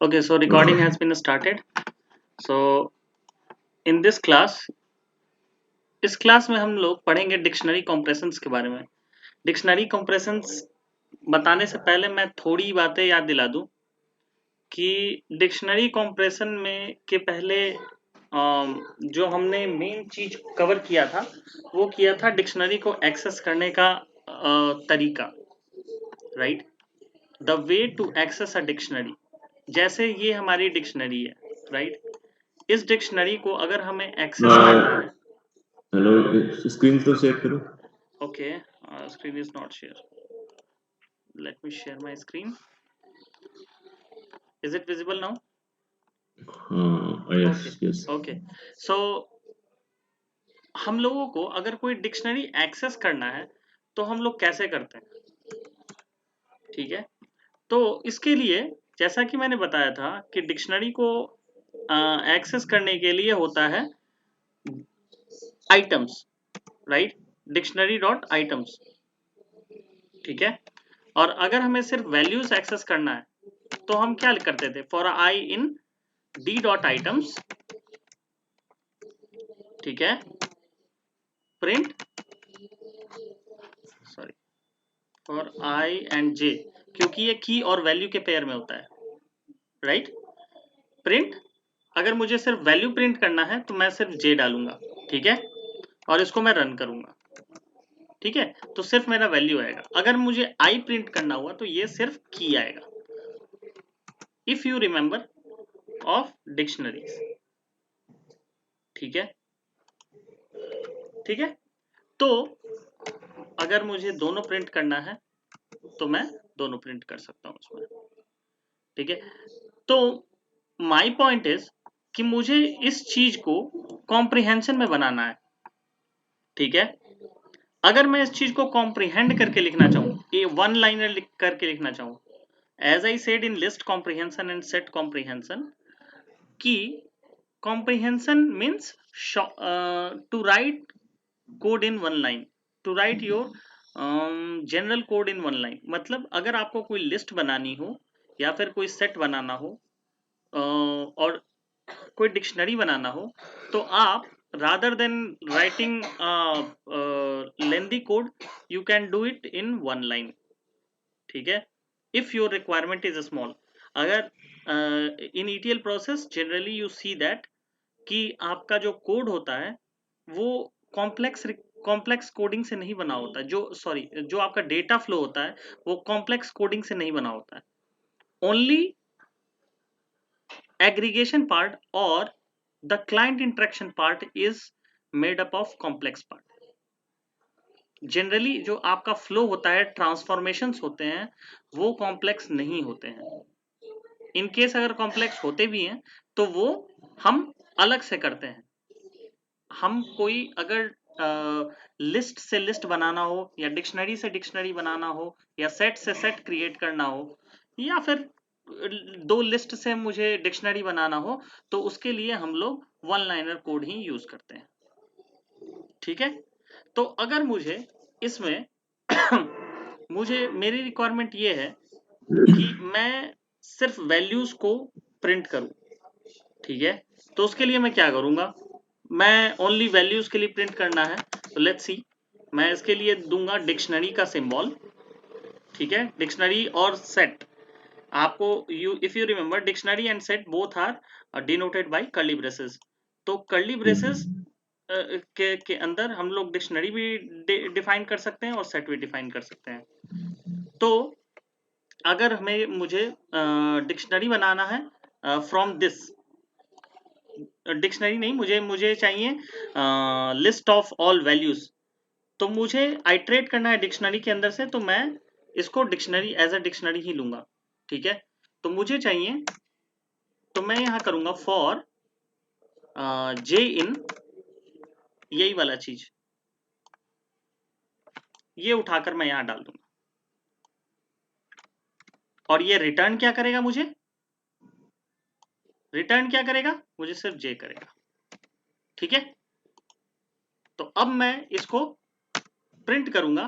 Okay, so recording has been started. So in this class, इस class में हम लोग पढ़ेंगे डिक्शनरी कॉम्प्रेशंस के बारे में। डिक्शनरी कॉम्प्रेशंस बताने से पहले मैं थोड़ी बातें याद दिला दूं कि डिक्शनरी कॉम्प्रेशन में के पहले जो हमने मेन चीज कवर किया था वो किया था डिक्शनरी को एक्सेस करने का तरीका, right? The way to access a dictionary. जैसे ये हमारी डिक्शनरी है, राइट? इस डिक्शनरी को अगर हमें एक्सेस करना है, हेलो, स्क्रीन तो शेयर करो। okay, screen is not share. Let me share my screen. Is it visible now? हाँ, yes Okay, yes. okay. So हम लोगों को अगर कोई डिक्शनरी एक्सेस करना है तो हम लोग कैसे करते हैं, ठीक है? तो इसके लिए जैसा कि मैंने बताया था कि डिक्शनरी को एक्सेस करने के लिए होता है items, right? Dictionary dot items, ठीक है? और अगर हमें सिर्फ वैल्यूज एक्सेस करना है तो हम क्या करते थे? For I in D dot items, ठीक है, print, sorry, for I and J, क्योंकि ये की और वैल्यू के पेयर में होता है, राइट? प्रिंट, अगर मुझे सिर्फ वैल्यू प्रिंट करना है तो मैं सिर्फ जे डालूंगा, ठीक है, और इसको मैं रन करूंगा, ठीक है? तो सिर्फ मेरा वैल्यू आएगा। अगर मुझे आई प्रिंट करना हुआ तो ये सिर्फ की आएगा। If you remember of dictionaries, ठीक है, ठीक है। तो अगर मुझे दोनों प्रिंट करना है तो मैं दोनों प्रिंट कर सकता हूं उसमें, ठीक है। तो माय पॉइंट इज कि मुझे इस चीज को कॉम्प्रिहेंशन में बनाना है, ठीक है। अगर मैं इस चीज को कॉम्प्रिहेंड करके लिखना चाहूँ, ये वन लाइनर लिख करके लिखना चाहूँ, as I said in list comprehension and set comprehension, कि comprehension means to write code in one line, to write your general code in one line. मतलब अगर आपको कोई लिस्ट बनानी हो या फिर कोई सेट बनाना हो और कोई डिक्शनरी बनाना हो तो आप rather than writing lengthy code you can do it in one line, ठीक है, if your requirement is small। अगर in ETL process generally you see that कि आपका जो कोड होता है वो कॉम्प्लेक्स कोडिंग से नहीं बना होता है, जो सॉरी जो आपका डेटा फ्लो होता है वो कॉम्प्लेक्स कोडिंग से नहीं बना होता है। Only aggregation part or the client interaction part is made up of complex part। Generally जो आपका फ्लो होता है, ट्रांसफॉर्मेशंस होते हैं, वो कॉम्प्लेक्स नहीं होते हैं। इन केस अगर कॉम्प्लेक्स होते भी हैं तो वो हम अलग से करते हैं। हम कोई अगर लिस्ट से लिस्ट बनाना हो या डिक्शनरी से डिक्शनरी बनाना हो या सेट से सेट क्रिएट करना हो या फिर दो लिस्ट से मुझे डिक्शनरी बनाना हो तो उसके लिए हम लोग वन लाइनर कोड ही यूज करते हैं, ठीक है। तो अगर मुझे इसमें मुझे मेरी रिक्वायरमेंट ये है कि मैं सिर्फ वैल्यूज को प्रिंट करूं, ठीक है। तो उसके लिए मैं क्या करूंगा? मैं ओनली वैल्यूज के लिए प्रिंट करना है तो लेट्स सी, मैं इसके लिए दूंगा डिक्शनरी का सिंबल, ठीक है। डिक्शनरी और सेट, आपको you if you remember dictionary and set both are denoted by curly braces. तो कर्ली ब्रेसेस के अंदर हम लोग डिक्शनरी भी डिफाइन कर सकते हैं और सेट भी डिफाइन कर सकते हैं। तो अगर हमें मुझे डिक्शनरी बनाना है फ्रॉम दिस डिक्शनरी नहीं, मुझे मुझे चाहिए लिस्ट ऑफ ऑल वैल्यूज, तो मुझे आइट्रेट करना है डिक्शनरी के अंदर से, तो मैं इसको डिक्शनरी एज अ डिक्शनरी ही लूंगा, ठीक है। तो मुझे चाहिए, तो मैं यहां करूंगा फॉर जे इन, यही वाला चीज ये उठाकर मैं यहां डाल दूंगा और ये रिटर्न क्या करेगा? मुझे रिटर्न क्या करेगा? मुझे सिर्फ जे करेगा, ठीक है। तो अब मैं इसको प्रिंट करूंगा,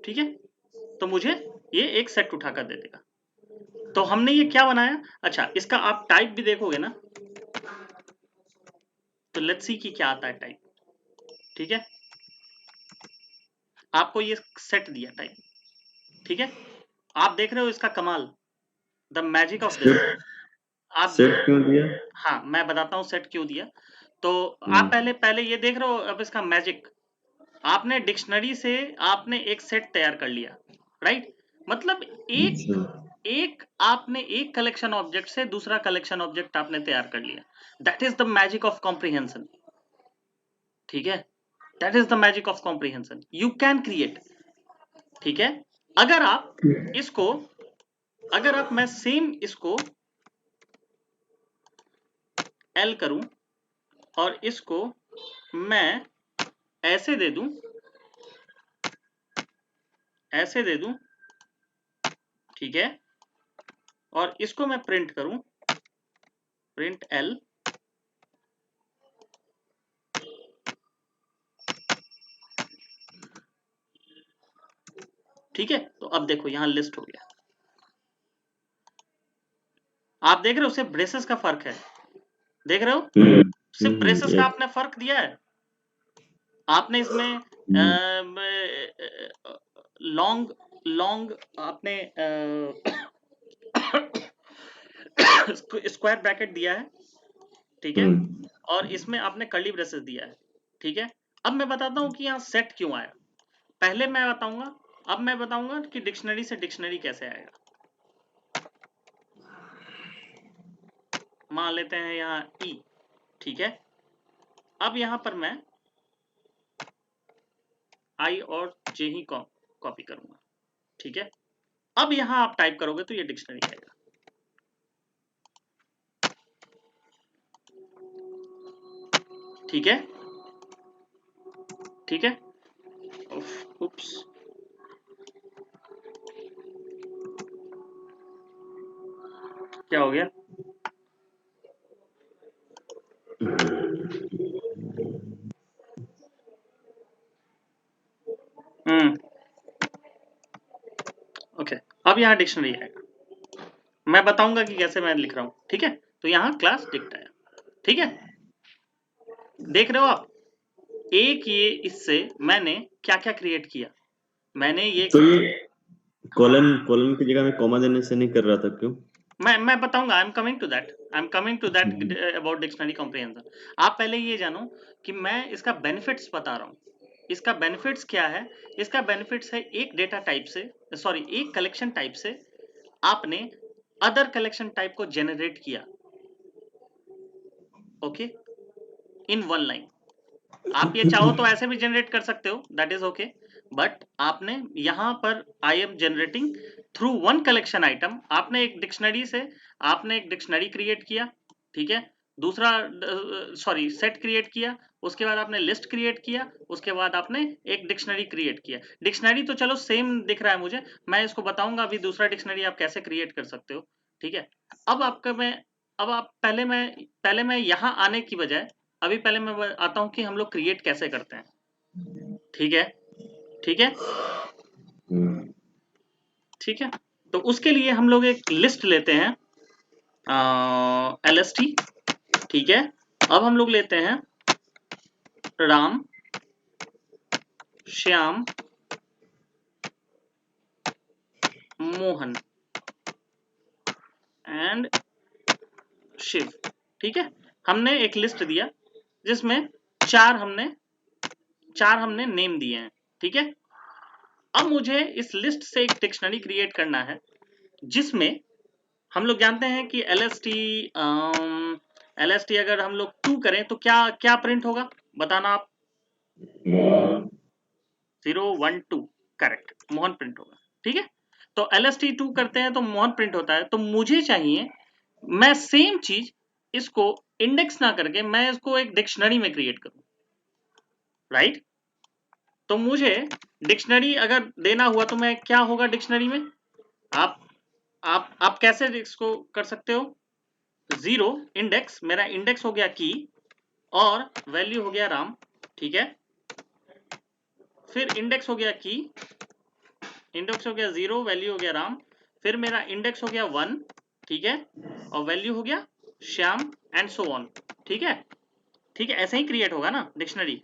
ठीक है, तो मुझे ये एक सेट उठा कर दे देगा। तो हमने ये क्या बनाया, अच्छा इसका आप टाइप भी देखोगे ना, तो लेट्स सी कि क्या आता है टाइप। ठीक है, आपको ये सेट दिया टाइप, ठीक है, आप देख रहे हो इसका कमाल, the magic of this. Set आप सेट क्यों दिया? हाँ मैं बताता हूँ सेट क्यों दिया। तो आप पहले ये देख रहे हो अब इसका मैजिक, आपने डिक्शनरी से आपने एक सेट तैयार कर लिया, राइट, मतलब अच्छा एक आपने एक कलेक्शन ऑब्जेक्ट से दूसरा कलेक्शन ऑब्जेक्ट आपने तैयार कर लिया। That is the magic of comprehension, ठीक है, that is the magic of comprehension, you can create. ठीक है, अगर आप इसको, अगर आप मैं सेम इसको L करूं और इसको मैं ऐसे दे दूं, ऐसे दे दूं, ठीक है, और इसको मैं प्रिंट करूं, प्रिंट L, ठीक है, तो अब देखो यहां लिस्ट हो गया। आप देख रहे हो सिर्फ ब्रेसेस का फर्क है, देख रहे हो, सिर्फ ब्रेसेस का यस आपने फर्क दिया है। आपने इसमें लॉन्ग लॉन्ग आपने स्क्वायर ब्रैकेट दिया है, ठीक है, और इसमें आपने कर्ली ब्रेसेस दिया है, ठीक है। अब मैं बताता हूं कि यहाँ सेट क्यों आया, पहले मैं बताऊंगा, अब मैं बताऊंगा कि डिक्शनरी से डिक्शनरी कैसे आएगा। मान लेते हैं यहाँ ई, ठीक है, अब यहां पर मैं आई और जे ही कॉपी करूंगा, ठीक है, अब यहां आप टाइप करोगे तो ये डिक्शनरी आएगा। ठीक है, ठीक है, उप्स, क्या हो गया, ओके, अब यहाँ डिक्शनरी आएगा, मैं बताऊंगा कि कैसे मैं लिख रहा हूं, ठीक है, तो यहाँ क्लास डिक्ट आया, ठीक है, देख रहे हो आप, एक ये इससे मैंने क्या क्या क्रिएट किया, मैंने ये तो ये कॉलन कॉलन की जगह में कॉमा देने से नहीं कर रहा था क्यों? मैं बताऊंगा, I am coming to that, I am coming to that about dictionary comprehension. आप पहले ये जानो कि मैं इसका बेनिफिट्स बता रहा हूँ, इसका बेनिफिट्स क्या है, इसका बेनिफिट्स है एक डेटा टाइप से, सॉरी एक कलेक्शन टाइप से आपने अदर कलेक्शन टाइप को जनरेट किया, ओके, इन वन लाइन। आप ये चाहो तो ऐसे भी जनरेट कर सकते हो, दैट इज ओके, बट आपने यहां पर I am generating through one collection item, आपने एक डिक्शनरी से आपने एक डिक्शनरी क्रिएट किया, ठीक है, दूसरा सॉरी सेट क्रिएट किया, उसके बाद आपने लिस्ट क्रिएट किया, उसके बाद आपने एक डिक्शनरी क्रिएट किया। डिक्शनरी तो चलो सेम दिख रहा है मुझे, मैं इसको बताऊंगा अभी दूसरा डिक्शनरी आप कैसे क्रिएट कर सकते हो, ठीक है। अब आपका मैं, अब आप पहले मैं यहां आने की बजाय अभी पहले मैं आता हूं कि हम लोग क्रिएट कैसे करते हैं, ठीक है, ठीक है, ठीक है, तो उसके लिए हम लोग एक लिस्ट लेते हैं, LST, ठीक है, अब हम लोग लेते हैं राम, श्याम, मोहन एंड शिव, ठीक है, हमने एक लिस्ट दिया जिसमें चार हमने नेम दिए हैं, ठीक है। अब मुझे इस लिस्ट से एक डिक्शनरी क्रिएट करना है जिसमें हम लोग जानते हैं कि LST अगर हम लोग 2 करें तो क्या क्या प्रिंट होगा, बताना आप, 0 1 2, करेक्ट, मोहन प्रिंट होगा, ठीक है। तो LST 2 करते हैं तो मोहन प्रिंट होता है, तो मुझे चाहिए मैं सेम चीज इसको इंडेक्स ना करके मैं इसको एक डिक्शनरी में क्रिएट करूं, राइट। तो मुझे डिक्शनरी अगर देना हुआ तो मैं क्या होगा डिक्शनरी में, आप आप कैसे इसको कर सकते हो, 0 इंडेक्स, मेरा इंडेक्स हो गया की और वैल्यू हो गया राम, ठीक है, फिर इंडेक्स हो गया की इंडेक्स हो गया 0, वैल्यू हो गया राम, फिर मेरा इंडेक्स हो गया 1, ठीक है, और वैल्यू हो गया श्याम एंड सो ऑन, ठीक है, ठीक है, ऐसे ही क्रिएट होगा ना डिक्शनरी।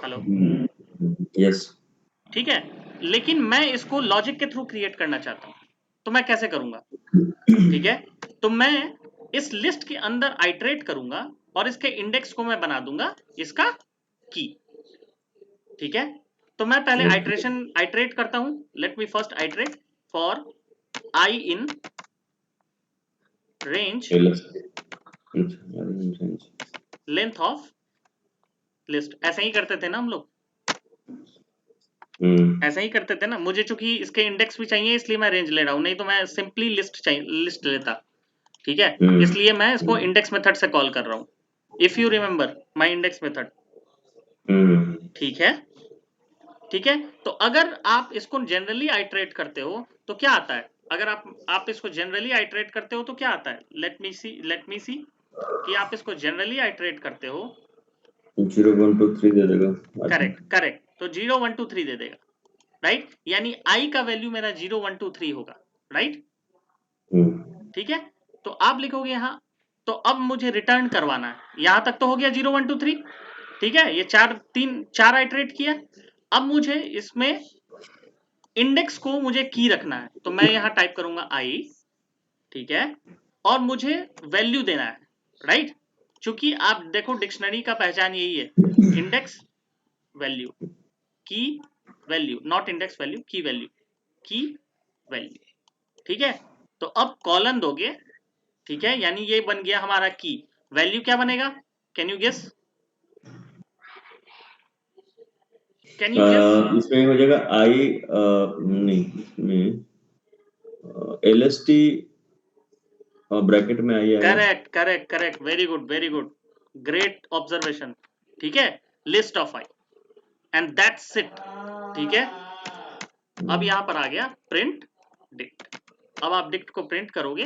Hello, yes. ठीक है, लेकिन मैं इसको लॉजिक के थ्रू क्रिएट करना चाहता हूं, तो मैं कैसे करूंगा, ठीक है, तो मैं इस लिस्ट के अंदर आइटरेट करूंगा और इसके इंडेक्स को मैं बना दूंगा इसका की, ठीक है, तो मैं पहले आइटरेट करता हूं, let me first iterate for I in range length of list, ऐसे ही करते थे ना हम लोग, ऐसे ही करते थे ना, मुझे चूंकि इसके इंडेक्स भी चाहिए इसलिए मैं रेंज ले रहा हूं, नहीं तो मैं सिंपली लिस्ट लेता, ठीक है, इसलिए मैं इसको इंडेक्स मेथड से कॉल कर रहा हूं, if you remember my index method, ठीक है, ठीक है, तो अगर आप इसको जनरली आइटरेट करते हो तो क्या आता है, अगर आप इसको जनरली आइटरेट करते हो तो क्या आता है, लेट मी सी कि आप इसको जनरली आइटरेट करते हो, 0 1 2 3 दे देगा। करेक्ट करेक्ट, तो 0 1 2 3 दे देगा, राइट, यानी आई का वैल्यू मेरा 0 1 2 3 होगा, राइट, ठीक है, तो आप लिखोगे यहां, तो अब मुझे रिटर्न करवाना है, यहां तक तो हो गया 0 1 2 3, ठीक है, ये चार आइटरेट किया, अब मुझे इसमें इंडेक्स को मुझे की रखना है, तो मैं यहां टाइप करूंगा आई, ठीक है, और मुझे वैल्यू देना है, राइट, चूंकि आप देखो डिक्शनरी का पहचान यही है, इंडेक्स वैल्यू, की वैल्यू, नॉट इंडेक्स वैल्यू, की वैल्यू, की वैल्यू, ठीक है, तो अब कॉलन दोगे, ठीक है, यानी ये बन गया हमारा की, वैल्यू क्या बनेगा, can you guess, can you guess, इसमें हो जाएगा आई, नहीं इसमें LST ब्रैकेट में आई आएगा। Correct correct correct, very good, great observation, ठीक है, list of I and that's it, ठीक है, अब यहां पर आ गया प्रिंट डिक्ट, अब आप डिक्ट को प्रिंट करोगे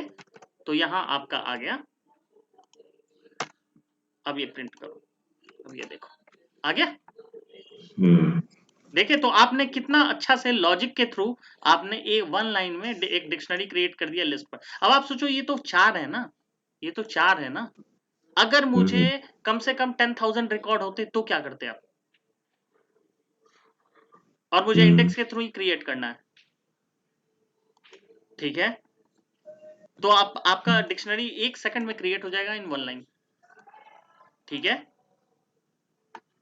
तो यहां आपका आ गया, अब ये प्रिंट करो, अब ये देखो आ गया, देखिए तो आपने कितना अच्छा से लॉजिक के थ्रू आपने एक वन लाइन में एक डिक्शनरी क्रिएट कर दिया लिस्ट पर। अब आप सोचो ये तो 4 है ना, ये तो 4 है ना, अगर मुझे कम से कम 10,000 रिकॉर्ड होते तो क्या करते आप, और मुझे इंडेक्स के थ्रू ही क्रिएट करना है, ठीक है, तो आपका डिक्शनरी 1 सेकंड में क्रिएट हो जाएगा इन वन लाइन, ठीक है,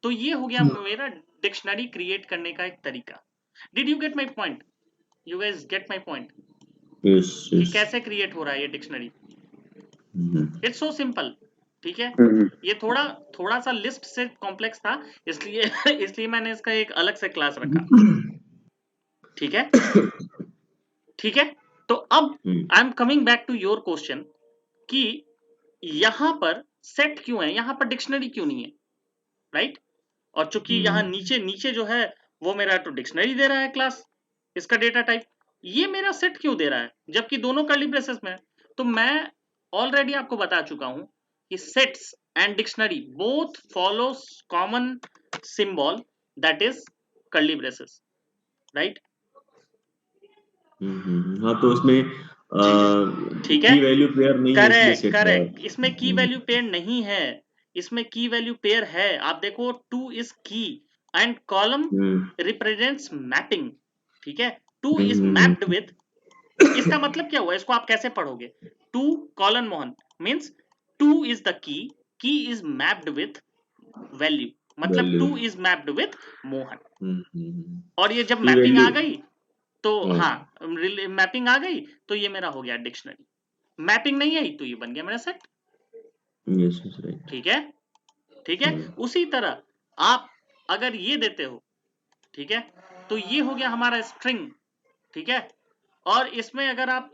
तो ये हो गया मेरा डिक्शनरी क्रिएट करने का एक तरीका। Did you get my point, you guys get my point, yes कि यस। कैसे क्रिएट हो रहा है ये डिक्शनरी, इट्स सो सिंपल, ठीक है, ये थोड़ा सा लिस्ट से कॉम्प्लेक्स था, इसलिए इसलिए मैंने इसका एक अलग से क्लास रखा, ठीक है, ठीक है, तो अब I am coming back to your question कि यहां पर सेट क्यों है, यहां पर डिक्शनरी क्यों नहीं है, राइट, और चूंकि यहां नीचे नीचे जो है वो मेरा तो डिक्शनरी दे रहा है क्लास, इसका डेटा टाइप, ये मेरा सेट क्यों दे रहा है जबकि दोनों कर्ली ब्रेसेस में है, तो मैं ऑलरेडी आपको बता चुका हूं कि sets and dictionary both follows common symbol that is curly braces, right, हाँ तो उसमें ठीक है, की वैल्यू पेयर नहीं है इसलिए करेक्ट सेट है। करेक्ट, इसमें की वैल्यू पेयर नहीं है, इसमें की वैल्यू पेयर है, आप देखो 2 इज की एंड कॉलम रिप्रेजेंट्स मैपिंग, ठीक है, 2 इज मैप्ड विद, इसका मतलब क्या हुआ, इसको आप कैसे पढ़ोगे, 2 colon Mohan means 2 is the key is mapped with value, मतलब value 2 is mapped with Mohan, और ये जब की मैपिंग आ वैल्यू। गई तो हाँ, मैपिंग आ गई तो ये मेरा हो गया डिक्शनरी, मैपिंग नहीं आई तो ये बन गया मेरा सेट, यस यस राइट। ठीक है, ठीक है, उसी तरह आप अगर ये देते हो, ठीक है, तो ये हो गया हमारा स्ट्रिंग, ठीक है, और इसमें अगर आप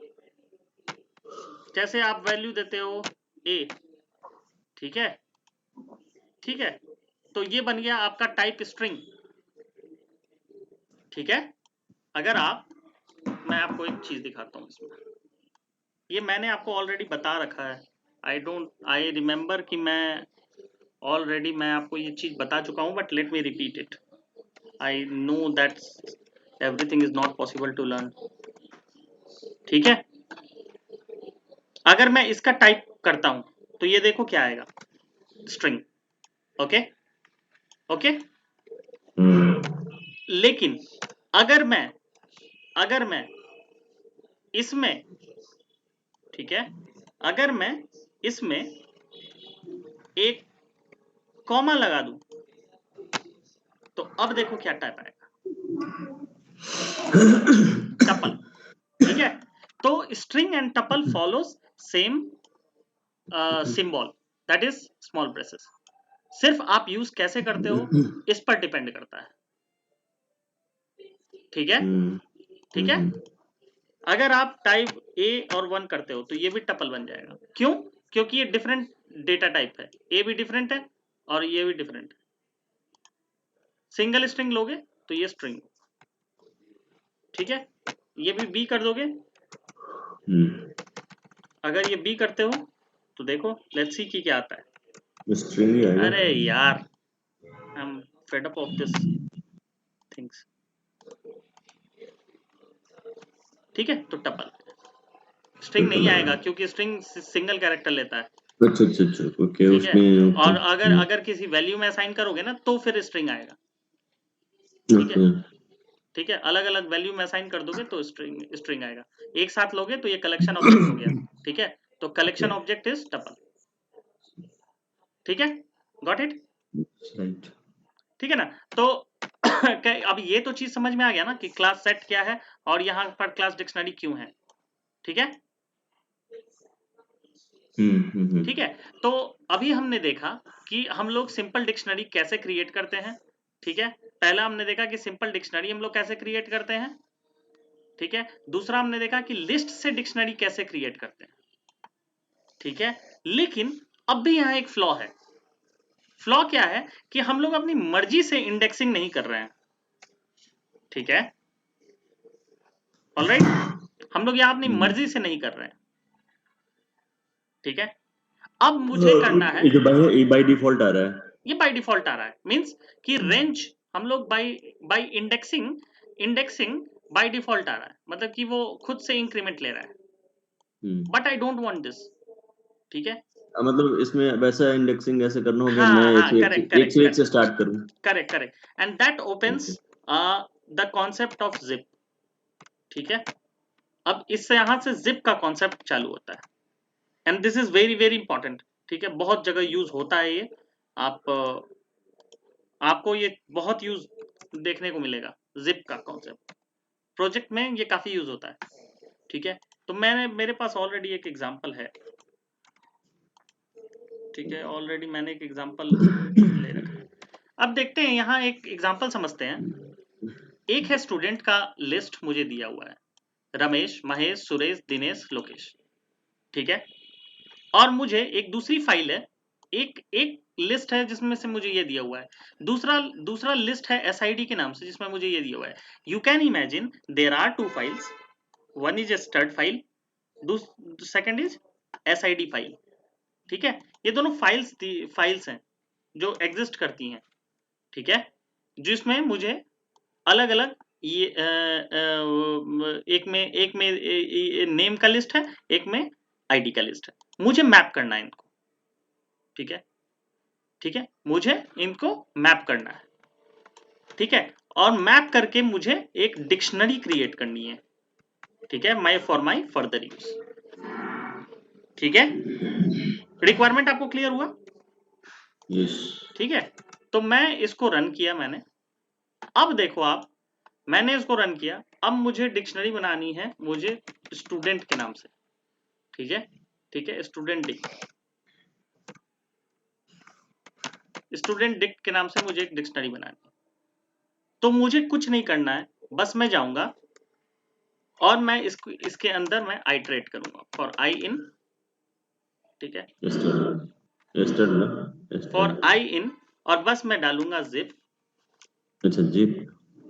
जैसे आप वैल्यू देते हो ए, ठीक है, ठीक है, तो ये बन गया आपका टाइप स्ट्रिंग, ठीक है, अगर आप, मैं आपको एक चीज दिखाता हूं इसमें, ये मैंने आपको ऑलरेडी बता रखा है, आई रिमेंबर कि मैं ऑलरेडी मैं आपको ये चीज बता चुका हूं, but let me repeat it, I know that everything is not possible to learn. ठीक है, अगर मैं इसका टाइप करता हूं तो ये देखो क्या आएगा, स्ट्रिंग। ओके ओके, लेकिन अगर मैं इसमें, ठीक है, अगर मैं इसमें एक कॉमा लगा दूं तो अब देखो क्या टाइप आएगा, टपल। ठीक है, तो string and tuple follows same symbol, that is small braces. सिर्फ आप यूज कैसे करते हो इस पर डिपेंड करता है। ठीक है, ठीक है, अगर आप टाइप ए और 1 करते हो तो ये भी टपल बन जाएगा। क्यों? क्योंकि ये डिफरेंट डेटा टाइप है, ए भी डिफरेंट है और ये भी डिफरेंट है। सिंगल स्ट्रिंग लोगे तो ये स्ट्रिंग, ठीक है, ये भी बी कर दोगे। अगर ये बी करते हो तो देखो लेट्स सी की क्या आता है, स्ट्रिंग ही आएगा। अरे यार I am fed up of this things. ठीक है, तो टपल, स्ट्रिंग नहीं आएगा क्योंकि स्ट्रिंग सिंगल कैरेक्टर लेता है। अच्छा अच्छा अच्छा, ओके, ठीक है, उसमें और ओके। अगर किसी वैल्यू में असाइन करोगे ना तो फिर स्ट्रिंग आएगा। ठीक है, ओके, ठीक है, अलग अलग वैल्यू में असाइन कर दोगे तो स्ट्रिंग आएगा। एक साथ लोगे तो ये कलेक्शन ऑब्जेक्ट हो गया। ठीक है, तो कलेक्शन ऑब्जेक्ट इज टपल। ठीक है, गॉट इट? राइट। ठीक है ना, तो अब ये तो चीज समझ में आ गया ना कि क्लास सेट क्या है और यहाँ पर क्लास डिक्शनरी क्यों है। ठीक है, ठीक है, तो अभी हमने देखा कि हम लोग सिंपल डिक्शनरी कैसे क्रिएट करते हैं। ठीक है, पहला हमने देखा कि सिंपल डिक्शनरी हम लोग कैसे क्रिएट करते हैं। ठीक है, दूसरा हमने देखा कि लिस्ट से डिक्शनरी कैसे क्रिएट करते हैं। ठीक है, लेकिन अब भी यहाँ एक फ्लॉ है। फ्लॉ क्या है कि हम लोग अपनी मर्जी से इंडेक्सिंग नहीं कर रहे हैं। ठीक है, ऑलराइट, हम लोग यहाँ अपनी मर्जी से नहीं कर रहे हैं। ठीक है, अब मुझे करना है, ये बाय डिफॉल्ट आ रहा है। ये बाय डिफॉल्ट आ रहा है, मींस कि रेंज हम लोग by by indexing by default आ रहा है, मतलब कि वो खुद से इंक्रीमेंट ले रहा है। But I don't want this. ठीक है, मतलब इसमें वैसा इंडेक्सिंग ऐसे करना हो कि मैं हाँ हाँ, करेक्ट एक करेक्ट से करेक्ट स्टार्ट करूं। Correct correct, and that opens okay. The concept of zip. ठीक है, अब इससे यहां से जिप का कॉन्सेप्ट चालू होता है, and this is very very important. ठीक है, बहुत जगह यूज होता है ये, आप आपको ये बहुत यूज देखने को मिलेगा, जिप का कॉन्सेप्ट प्रोजेक्ट में ये काफी यूज होता है। ठीक है, तो मेरे पास ऑलरेडी एक एग्जांपल है। ठीक है, ऑलरेडी मैंने एक एग्जांपल ले रखा है। अब देखते हैं, यहाँ एक एग्जांपल समझते हैं। एक है स्टूडेंट का लिस्ट मुझे दिया हुआ है, रमेश, महेश, सुरेश, दिनेश, लोकेश। ठीक है, और मुझे एक दूसरी फाइल है, एक एक लिस्ट है जिसमें से मुझे ये दिया हुआ है, दूसरा दूसरा लिस्ट है एसआईडी के नाम से जिसमें मुझे ये दिया हुआ है। You can imagine there are two files, one is a stud file, second is SID file. ठीक है, ये दोनों फाइल्स हैं जो एग्जिस्ट करती हैं। ठीक है, जिसमें मुझे अलग अलग ये एक में नेम का लिस्ट है, एक में आईडी का लिस्ट है, मुझे मैप करना है इनको। ठीक है, ठीक है, मुझे इनको मैप करना है। ठीक है, और मैप करके मुझे एक डिक्शनरी क्रिएट करनी है। ठीक है, फॉर माई फर्दर यूज। ठीक है, रिक्वायरमेंट आपको क्लियर हुआ? यस। ठीक है, तो मैं इसको रन किया मैंने। अब देखो आप, मैंने इसको रन किया, अब मुझे डिक्शनरी बनानी है मुझे स्टूडेंट के नाम से। ठीक है, ठीक है, स्टूडेंट डिक्ट के नाम से मुझे एक डिक्शनरी बनानी है। तो मुझे कुछ नहीं करना है, बस मैं जाऊंगा और मैं इसके अंदर मैं आइटरेट करूंगा फॉर आई इन। ठीक है, एस्टर ना, फॉर एस्टर। आई इन, और बस मैं डालूंगा जिप। अच्छा जिप।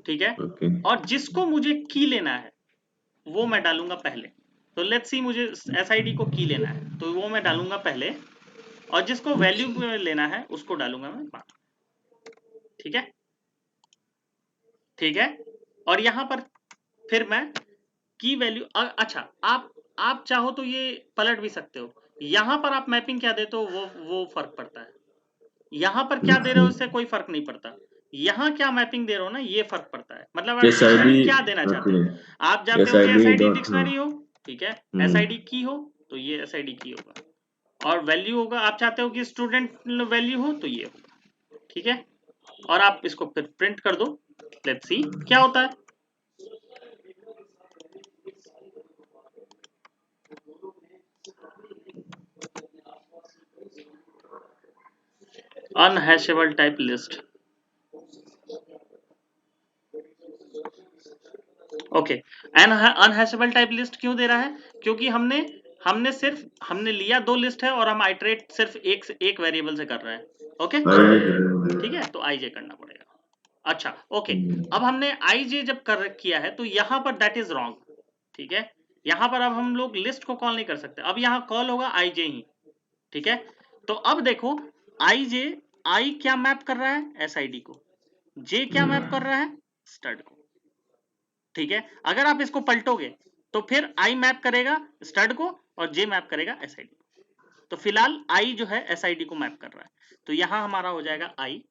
ठीक है, ओके। और जिसको मुझे की लेना है वो मैं डालूंगा पहले। तो लेट्स सी मुझे एसआईडी को की लेना है तो वो मैं डालूंगा पहले, और जिसको वैल्यू अच्छा। लेना है उसको डालूंगा मैं बाद। ठीक है, ठीक है। और यहां पर फिर मैं की वैल्यू, अच्छा आप चाहो तो ये पलट भी सकते हो, यहां पर आप मैपिंग क्या देते हो वो फर्क पड़ता है, यहां पर क्या दे रहे हो इससे कोई फर्क नहीं पड़ता, यहां क्या मैपिंग दे रहे हो ना ये फर्क पड़ता है, मतलब आप एस आई डी, डिक्शनरी क्या देना चाहते ओके, हो। आप चाहते एस हो आई कि डी एसआईडी डॉट, हाँ, डिक्शनरी हो, ठीक है, एसआईडी की हो तो ये एसआईडी की होगा, और वैल्यू होगा, आप चाहते हो कि स्टूडेंट वैल्यू हो तो ये होगा, ठीक है। और आप इसको फिर प्रिंट कर दो, लेट्स सी क्या होता है। Unhashable type list, okay. Unhashable type list क्यों दे रहा है, क्योंकि हमने लिया दो लिस्ट है और हम आइटरेट सिर्फ एक वेरिएबल से कर रहे हैं, ओके, ठीक है, तो आई जे करना पड़ेगा। अच्छा ओके, अब हमने आई जे जब किया है तो यहां पर दैट इज रॉन्ग, ठीक है, यहां पर अब हम लोग लिस्ट को कॉल नहीं कर सकते, अब यहां कॉल होगा आई जे ही, ठीक है। तो अब देखो आई जे, आई क्या मैप कर रहा है एस आई डी को, जे क्या मैप कर रहा है स्टड को, ठीक है। अगर आप इसको पलटोगे तो फिर आई मैप करेगा स्टड को और जे मैप करेगा एस आई डी को, तो फिलहाल आई जो है एस आई डी को मैप कर रहा है, तो यहां हमारा हो जाएगा आई,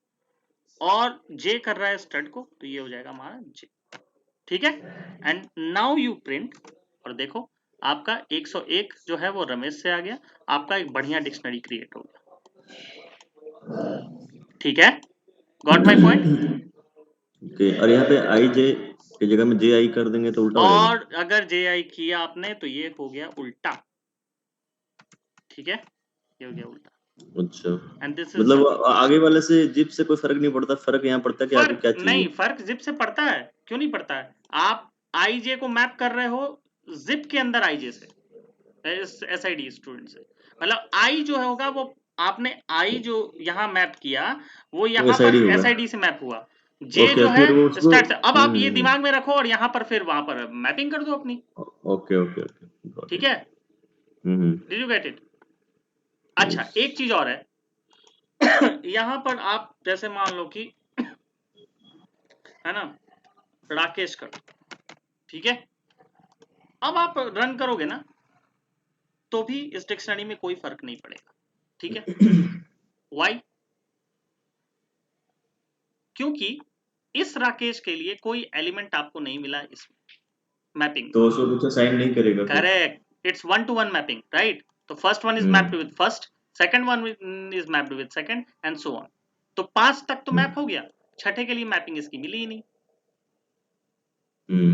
और जे कर रहा है स्टड को, तो ये हो जाएगा हमारा जे, ठीक है। एंड नाउ यू प्रिंट, और देखो आपका 101 जो है वो रमेश से आ गया, आपका एक बढ़िया डिक्शनरी क्रिएट हो गया, ठीक है, गॉट माई पॉइंट। ओके। और यहाँ पे आई जे की जगह में जे आई कर देंगे तो उल्टा हो जाएगा। और अगर जे आई किया आपने तो ये हो गया उल्टा, ठीक है, ये हो गया उल्टा, अच्छा, एंड दिस इज मतलब आगे वाले से जिप से कोई फर्क नहीं पड़ता, फर्क यहाँ पड़ता है कि आपको फर्क क्या नहीं, चाहिए। फर्क जिप से पड़ता है, क्यों नहीं पड़ता है, आप आईजे को मैप कर रहे हो जिप के अंदर आईजे से, एस आई डी स्टूडेंट से, मतलब आई जो है होगा वो, आपने आई जो यहाँ मैप किया वो वो यहाँ एस आई डी पर होगा। एस आई डी से मैप हुआ, जे ओके, जो है फिर वो उसको, स्टार्ट से, अब आप ये दिमाग में रखो और यहाँ पर फिर वहां पर मैपिंग कर दो अपनी, ओके ओके ओके, गॉट ठीक इट। है, डिड यू गेट इट। अच्छा यस। एक चीज और है, यहाँ पर आप जैसे मान लो कि है ना राकेश कर, ठीक है, अब आप रन करोगे ना तो भी इस डिक्शनरी में कोई फर्क नहीं पड़ेगा, ठीक है, वाई, क्योंकि इस राकेश के लिए कोई एलिमेंट आपको नहीं मिला इस मैपिंग तो में, उसको कुछ साइन नहीं करेगा फिर। Correct, it's one to one mapping, right, तो first one is mapped with first, second one is mapped with second and so on, तो 5 तक तो मैप हो गया, छठे के लिए मैपिंग इसकी मिली ही नहीं,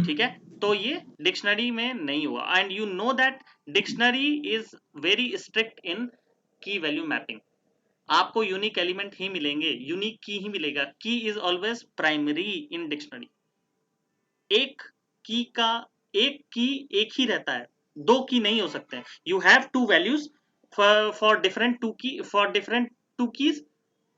ठीक है, तो ये डिक्शनरी में नहीं हुआ, and you know that dictionary is very strict इन की वैल्यू मैपिंग, आपको यूनिक एलिमेंट ही मिलेंगे, यूनिक की ही मिलेगा, की is always primary in dictionary, एक की का एक की एक ही रहता है, दो की नहीं हो सकते हैं, you have two values for different two key, for different two keys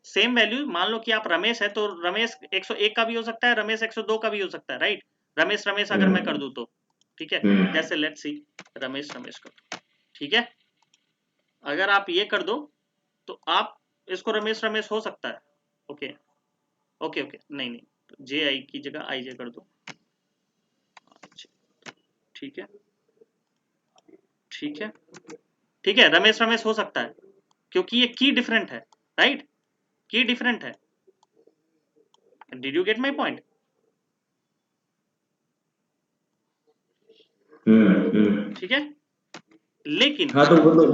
same value, मान लो कि आप रमेश है तो रमेश 101 का भी हो सकता है, रमेश 102 का भी हो सकता है, राइट, रमेश रमेश अगर मैं कर दूं तो, ठीक है, जैसे लेट्स सी रमेश रमेश कर दो, ठीक है, अगर आप ये कर दो तो आप इसको रमेश रमेश हो सकता है, ओके ओके ओके, नहीं नहीं जे आई की जगह आई जे कर दो, ठीक है ठीक है ठीक है, रमेश रमेश हो सकता है क्योंकि ये की डिफरेंट है, राइट, की डिफरेंट है, did you get my point. ठीक है, लेकिन हाँ, तो मतलब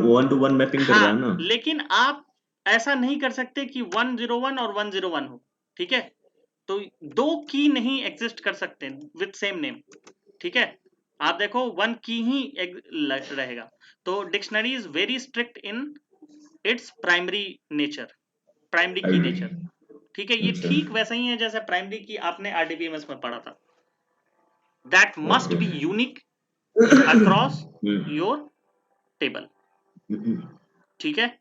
वन टू वन मैपिंग कर रहा है हाँ, ना। लेकिन आप ऐसा नहीं कर सकते कि 101 और 101 हो, ठीक है, तो दो की नहीं एग्जिस्ट कर सकते विद सेम नेम, ठीक है, आप देखो वन की ही रहेगा, तो dictionary is very strict in its primary nature, primary की नेचर, ठीक है, ये अच्छा, ठीक वैसा ही है जैसे प्राइमरी की आपने आरडीबीएमएस में पढ़ा था, that must okay. Be unique across your table, ठीक है,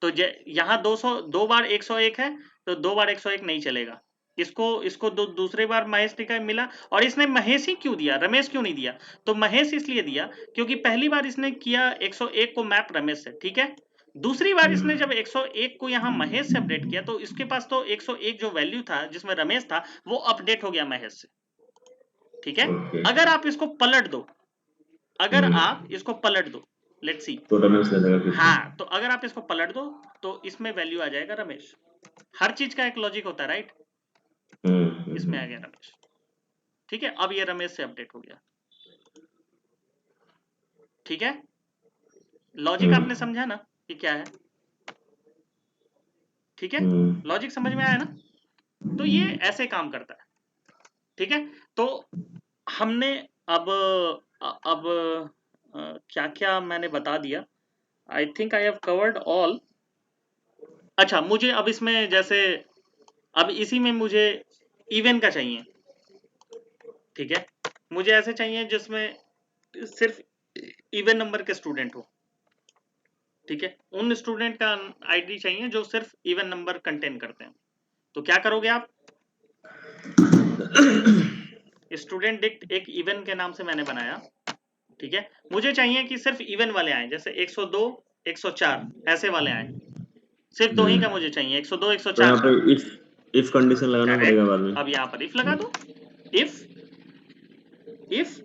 तो यहाँ 200 दो बार 101 है तो दो बार 101 नहीं चलेगा, इसको दूसरे बार महेश टिका मिला, और इसने महेश ही क्यों दिया, रमेश क्यों नहीं दिया, तो महेश इसलिए दिया क्योंकि पहली बार इसने किया 101 को मैप रमेश से, ठीक है, दूसरी बार इसने जब 101 को यहाँ महेश से अपडेट किया तो इसके पास तो 101 जो वैल्यू था जिसमें रमेश था वो अपडेट हो गया महेश से, ठीक है। ओके। अगर आप इसको पलट दो, अगर आप इसको पलट दो, लेट्स सी, तो रमेश ले जाएगा फिर से। हाँ, तो अगर आप इसको पलट दो तो इसमें वैल्यू आ जाएगा रमेश। हर चीज का एक लॉजिक होता है, राइट। इसमें आ गया रमेश, ठीक है। अब ये रमेश से अपडेट हो गया, ठीक है। लॉजिक आपने समझा ना कि क्या है, ठीक है। लॉजिक समझ में आया ना। तो ये ऐसे काम करता है, ठीक है। तो हमने अब क्या क्या मैंने बता दिया। I think I have covered all. अच्छा, मुझे अब इसमें जैसे अब इसी में मुझे इवन का चाहिए, ठीक है। मुझे ऐसे चाहिए जिसमें सिर्फ इवन नंबर के स्टूडेंट हो, ठीक है। उन स्टूडेंट का आईडी चाहिए जो सिर्फ इवन नंबर कंटेन करते हैं। तो क्या करोगे आप, स्टूडेंट डिक्ट एक इवन के नाम से मैंने बनाया, ठीक है। मुझे चाहिए कि सिर्फ इवन वाले आए, जैसे 102 104 ऐसे वाले आए, सिर्फ दो ही का मुझे चाहिए, 102 तो 104 यहाँ का। पे इफ कंडीशन लगाना पड़ेगा बाद में। करेक्ट। अब यहाँ पर इफ लगा दो। इफ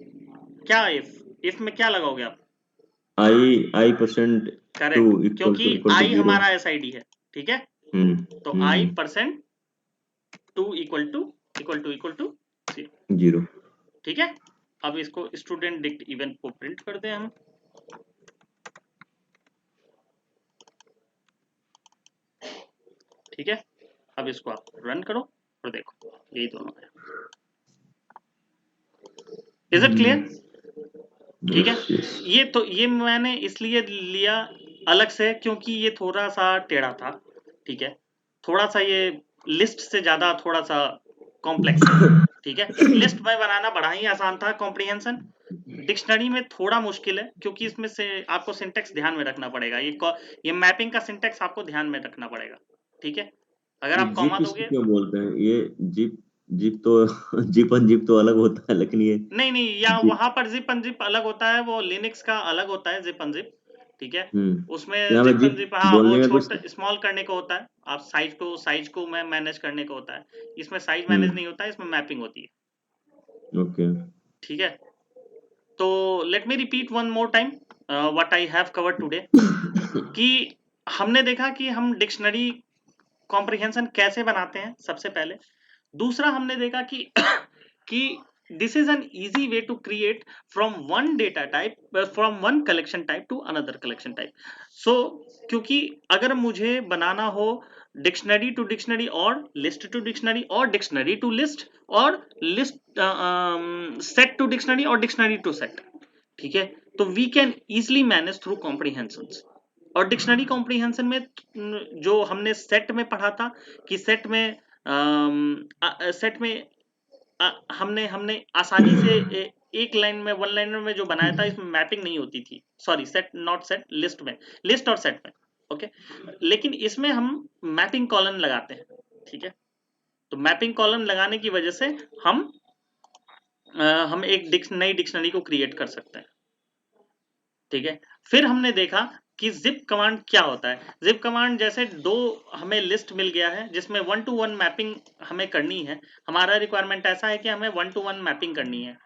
क्या, इफ में क्या लगाओगे आप, I % 2 करेक्ट, क्योंकि इक्वल टू आई 0। हमारा एसआईडी है, ठीक है। तो I%2 इक्वल टू 0। ठीक है। अब इसको स्टूडेंट डिक्ट इवन को प्रिंट कर दें हम, ठीक है। अब इसको आप रन करो और देखो यही दोनों है। इज इट क्लियर, ठीक है। ये मैंने इसलिए लिया अलग से क्योंकि ये थोड़ा सा टेढ़ा था, ठीक है। थोड़ा सा ये लिस्ट से ज्यादा थोड़ा सा कॉम्प्लेक्स है, ठीक है। लिस्ट में बनाना बड़ा ही आसान था, कॉम्प्रिहेंशन। डिक्शनरी में थोड़ा मुश्किल है क्योंकि इसमें से आपको सिंटेक्स ध्यान में रखना पड़ेगा, ये मैपिंग का सिंटेक्स आपको ध्यान में रखना पड़ेगा, ठीक है। अगर ये आप जिप कॉमा इसको दोगे, क्यों बोलते हैं? ये जिप जिप तो जिप अनजिप तो अलग होता है, लेकिन ये नहीं, या जिप। वहां पर जिप अनजिप अलग होता है, वो लिनक्स का अलग होता है जिप अनजिप, ठीक है। उसमें यहाँ पे जिप जिप अनजिप, हाँ, वो बोलने का छोटा तो स्मॉल करने को होता है, आप साइज को मैं मैनेज करने को होता है। इसमें साइज मैनेज नहीं होता है, इसमें मैपिंग होती है, ओके। ठीक है। तो late me repeat one more time what I have covered today, कि हमने देखा कि हम डिक्शनरी कॉम्प्रिहेंशन कैसे बनाते हैं सबसे पहले। दूसरा हमने देखा कि कि this is an easy way to create from one data type, from one collection type to another collection type. So क्योंकि अगर मुझे बनाना हो डिक्शनरी टू डिक्शनरी और लिस्ट टू डिक्शनरी और डिक्शनरी टू लिस्ट और लिस्ट सेट टू डिक्शनरी और dictionary to set, ठीक है, तो we can easily manage through comprehensions. और डिक्शनरी कॉम्प्रिहेंशन में जो हमने सेट में पढ़ा था कि सेट में हमने हमने आसानी से एक लाइन में, वन लाइनर में जो बनाया था, इसमें मैपिंग नहीं होती थी, sorry, set not set, list में, लिस्ट और सेट में, ओके। लेकिन इसमें हम मैपिंग कॉलन लगाते हैं, ठीक है। तो मैपिंग कॉलन लगाने की वजह से हम एक नई डिक्शनरी को क्रिएट कर सकते हैं, ठीक है। फिर हमने देखा कि जिप कमांड क्या होता है। जिप कमांड जैसे दो हमें लिस्ट मिल गया है जिसमें 1 to 1 मैपिंग हमें करनी है, हमारा रिक्वायरमेंट ऐसा है कि हमें 1 to 1 मैपिंग करनी है,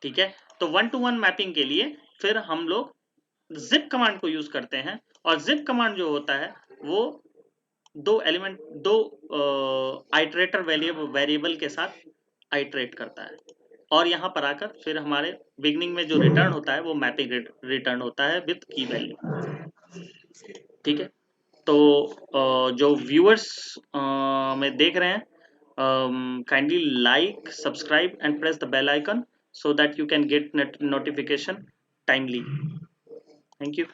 ठीक है। तो 1 to 1 मैपिंग के लिए फिर हम लोग जिप कमांड को यूज करते हैं, और जिप कमांड जो होता है वो दो आइटरेटर वेरिएबल के साथ आइटरेट करता है, और यहाँ पर आकर फिर हमारे बिगनिंग में जो रिटर्न होता है वो मैपिंग रिटर्न होता है विद की वैल्यू, ठीक है। तो जो व्यूअर्स में देख रहे हैं, kindly like, subscribe and press the bell icon so that you can get notification timely. Thank you.